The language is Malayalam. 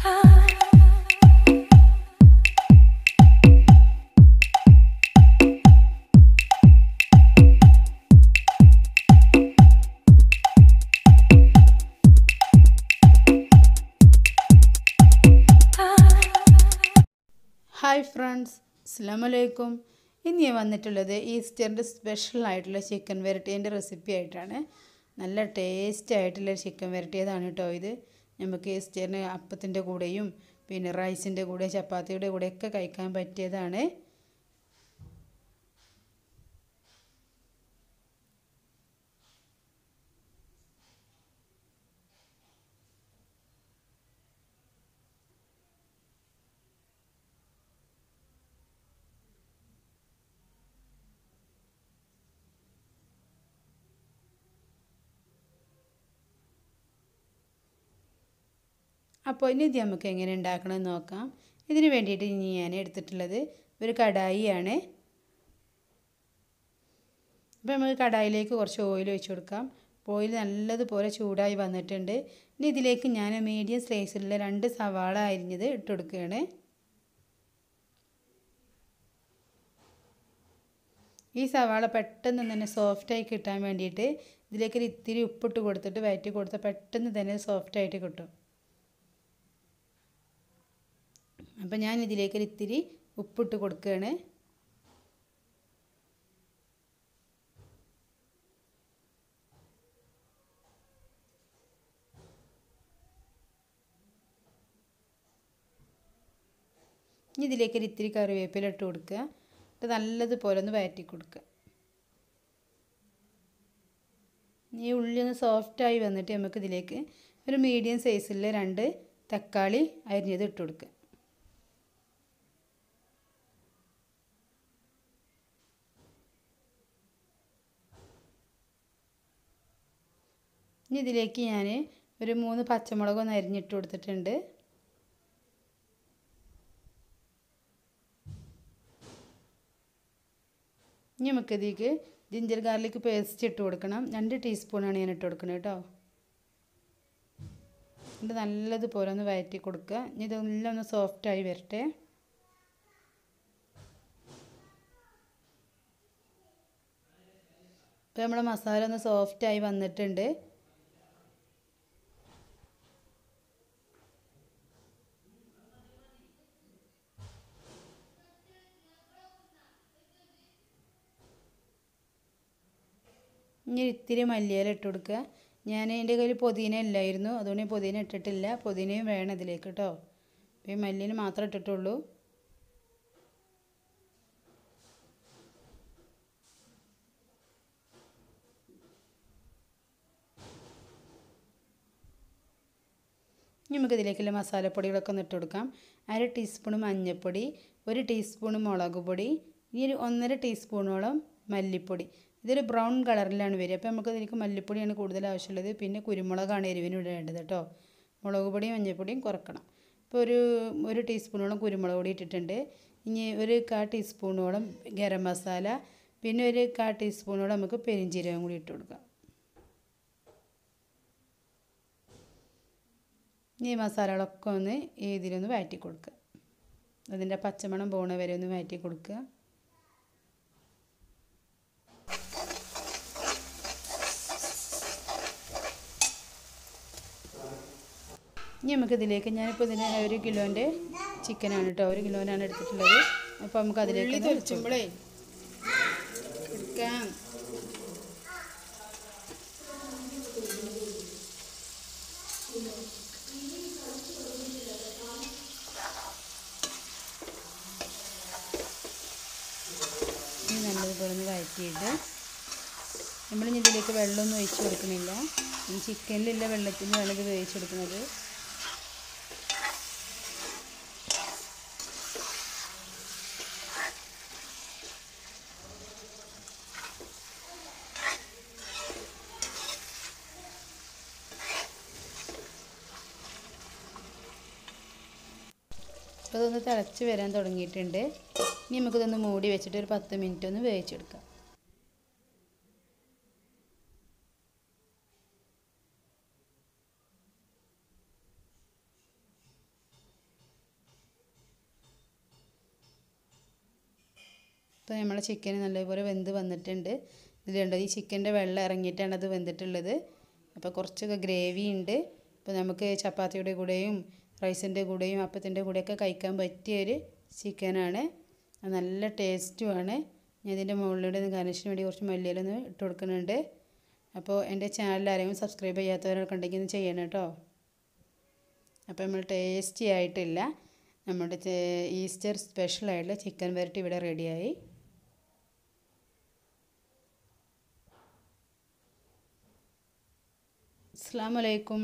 ഹായ് ഫ്രണ്ട്സ്, അസ്സലാമു അലൈക്കും. ഇന്ന് ഞാൻ വന്നിട്ടുള്ളത് ഈസ്റ്ററിൻ്റെ സ്പെഷ്യൽ ആയിട്ടുള്ള ചിക്കൻ വരട്ടിയതിൻ്റെ റെസിപ്പി ആയിട്ടാണ്. നല്ല ടേസ്റ്റ് ആയിട്ടുള്ള ചിക്കൻ വരട്ടിയതാണ് കേട്ടോ ഇത്. നമുക്ക് ഈസ്റ്ററിന് അപ്പത്തിൻ്റെ കൂടെയും പിന്നെ റൈസിൻ്റെ കൂടെ ചപ്പാത്തിയുടെ കൂടെയൊക്കെ കഴിക്കാൻ പറ്റിയതാണ്. അപ്പോൾ ഇനി ഇത് നമുക്ക് എങ്ങനെ ഉണ്ടാക്കണമെന്ന് നോക്കാം. ഇതിന് വേണ്ടിയിട്ട് ഇനി ഞാൻ എടുത്തിട്ടുള്ളത് ഒരു കടായിയാണ്. അപ്പോൾ നമുക്ക് കടായിലേക്ക് കുറച്ച് ഓയിൽ ഒഴിച്ച് കൊടുക്കാം. ഓയിൽ നല്ലതുപോലെ ചൂടായി വന്നിട്ടുണ്ട്. ഇനി ഇതിലേക്ക് ഞാൻ മീഡിയം സൈസിലുള്ള 2 സവാള അരിഞ്ഞത് ഇട്ട് കൊടുക്കുകയാണ്. ഈ സവാള പെട്ടെന്ന് തന്നെ സോഫ്റ്റായി കിട്ടാൻ വേണ്ടിയിട്ട് ഇതിലേക്ക് ഒരു ഇത്തിരി ഉപ്പിട്ട് കൊടുത്തിട്ട് വഴറ്റി കൊടുത്താൽ പെട്ടെന്ന് തന്നെ സോഫ്റ്റായിട്ട് കിട്ടും. അപ്പോൾ ഞാൻ ഇതിലേക്ക് ഒരു ഇത്തിരി ഉപ്പിട്ട് കൊടുക്കുകയാണ്. ഇനി ഇതിലേക്ക് ഒരു ഇത്തിരി കറിവേപ്പില ഇട്ട് കൊടുക്കുക. ഇത് നല്ലതുപോലെ ഒന്ന് വഴറ്റി കൊടുക്കുക. ഈ ഉള്ളി ഒന്ന് സോഫ്റ്റായി വന്നിട്ട് നമുക്ക് ഇതിലേക്ക് ഒരു മീഡിയം സൈസിലെ 2 തക്കാളി അരിഞ്ഞത് ഇട്ട് കൊടുക്കുക. ഇനി ഇതിലേക്ക് ഞാൻ ഒരു 3 പച്ചമുളകൊന്ന് അരിഞ്ഞിട്ട് കൊടുത്തിട്ടുണ്ട്. ഇനി നമുക്കിതിലേക്ക് ജിഞ്ചർ ഗാർലിക് പേസ്റ്റ് ഇട്ട് കൊടുക്കണം. 2 ടീസ്പൂണാണ് ഞാൻ ഇട്ട് കൊടുക്കുന്നത് കേട്ടോ. ഇത് നല്ലതുപോലെ ഒന്ന് വഴറ്റി കൊടുക്കുക. ഇനി ഇതെല്ലാം ഒന്ന് സോഫ്റ്റായി വരട്ടെ. ഇപ്പോൾ നമ്മുടെ മസാല ഒന്ന് സോഫ്റ്റായി വന്നിട്ടുണ്ട്. ഇനി ഇത്തിരി മല്ലിയില ഇട്ട് കൊടുക്കുക. ഞാൻ എൻ്റെ കയ്യിൽ പുതിന ഇല്ലായിരുന്നു, അതുകൊണ്ട് പുതിന ഇട്ടിട്ടില്ല. പുതിനയും വേണം ഇതിലേക്ക് കേട്ടോ. അപ്പോൾ ഈ മല്ലിയിൽ മാത്രമേ ഇട്ടിട്ടുള്ളൂ. ഇനി നമുക്ക് ഇതിലേക്കുള്ള മസാലപ്പൊടികളൊക്കെ ഒന്ന് ഇട്ട് കൊടുക്കാം. 1/2 ടീസ്പൂൺ മഞ്ഞൾപ്പൊടി, 1 ടീസ്പൂൺ മുളക് പൊടി, ഇനി ഒരു 1.5 ടീസ്പൂണോളം മല്ലിപ്പൊടി. ഇതൊരു ബ്രൗൺ കളറിലാണ് വരിക. അപ്പോൾ നമുക്ക് ഇതിലേക്ക് മല്ലിപ്പൊടിയാണ് കൂടുതൽ ആവശ്യമുള്ളത്. പിന്നെ കുരുമുളകാണ് എരിവിന് ഇടേണ്ടത് കേട്ടോ. മുളക് പൊടിയും മഞ്ഞൾപ്പൊടിയും കുറക്കണം. ഇപ്പോൾ ഒരു ടീസ്പൂണോളം കുരുമുളക് പൊടി ഇട്ടിട്ടുണ്ട്. ഇനി ഒരു 1/4 ടീസ്പൂണോളം ഗരം മസാല, പിന്നെ ഒരു 1/4 ടീസ്പൂണോളം നമുക്ക് പെരിഞ്ചീരകം കൂടി ഇട്ട് കൊടുക്കാം. ഈ മസാലകളൊക്കെ ഒന്ന് ഇതിലൊന്ന് വഴറ്റി കൊടുക്കുക. അതിൻ്റെ പച്ചമണം പോണ വരെ ഒന്ന് വഴറ്റി കൊടുക്കുക. ഇനി നമുക്കിതിലേക്ക് ഞാനിപ്പോൾ ഇതിന് 1 കിലോൻ്റെ ചിക്കനാണ് കേട്ടോ, 1 കിലോനാണ് എടുത്തിട്ടുള്ളത്. അപ്പോൾ നമുക്ക് അതിലേക്ക് തെളിച്ചുമ്പോഴേ എടുക്കാം. ഇനി നല്ലതുപോലെ ഒന്ന് വഴറ്റിയിട്ട് നമ്മളിനി ഇതിലേക്ക് വെള്ളമൊന്നും ഒഴിച്ച് കൊടുക്കുന്നില്ല. ഈ ചിക്കനിലുള്ള വെള്ളത്തിന് വേണം ഇത് വേവിച്ചെടുക്കുന്നത്. അപ്പോൾ ഇതൊന്ന് തിളച്ച് വരാൻ തുടങ്ങിയിട്ടുണ്ട്. ഇനി നമുക്കിതൊന്ന് മൂടി വെച്ചിട്ട് ഒരു 10 മിനിറ്റ് ഒന്ന് വേവിച്ചെടുക്കാം. ഇപ്പോൾ നമ്മളെ ചിക്കൻ നല്ലപോലെ വെന്ത് വന്നിട്ടുണ്ട്. ഇതിലുണ്ട് ഈ ചിക്കൻ്റെ വെള്ളം ഇറങ്ങിയിട്ടാണ് അത് വെന്തിട്ടുള്ളത്. അപ്പോൾ കുറച്ചൊക്കെ ഗ്രേവി ഉണ്ട്. അപ്പോൾ നമുക്ക് ചപ്പാത്തിയുടെ കൂടെയും റൈസിൻ്റെ കൂടെയും അപ്പത്തിൻ്റെ കൂടെയൊക്കെ കഴിക്കാൻ പറ്റിയൊരു ചിക്കനാണ്. നല്ല ടേസ്റ്റുമാണ്. ഞാൻ ഇതിൻ്റെ മുകളിലൂടെ ഒന്ന് ഗാർണിഷിന് വേണ്ടി കുറച്ച് മല്ലിയില ഒന്ന് ഇട്ട് കൊടുക്കുന്നുണ്ട്. അപ്പോൾ എൻ്റെ ചാനൽ ആരെങ്കിലും സബ്സ്ക്രൈബ് ചെയ്യാത്തവരൊക്കെ ഉണ്ടെങ്കിൽ ഒന്ന് ചെയ്യണം കേട്ടോ. അപ്പോൾ നമ്മൾ ടേസ്റ്റി ആയിട്ടില്ല നമ്മുടെ ഈസ്റ്റർ സ്പെഷ്യലായിട്ടുള്ള ചിക്കൻ വരട്ടി ഇവിടെ റെഡിയായി. അസ്സലാമു അലൈക്കും.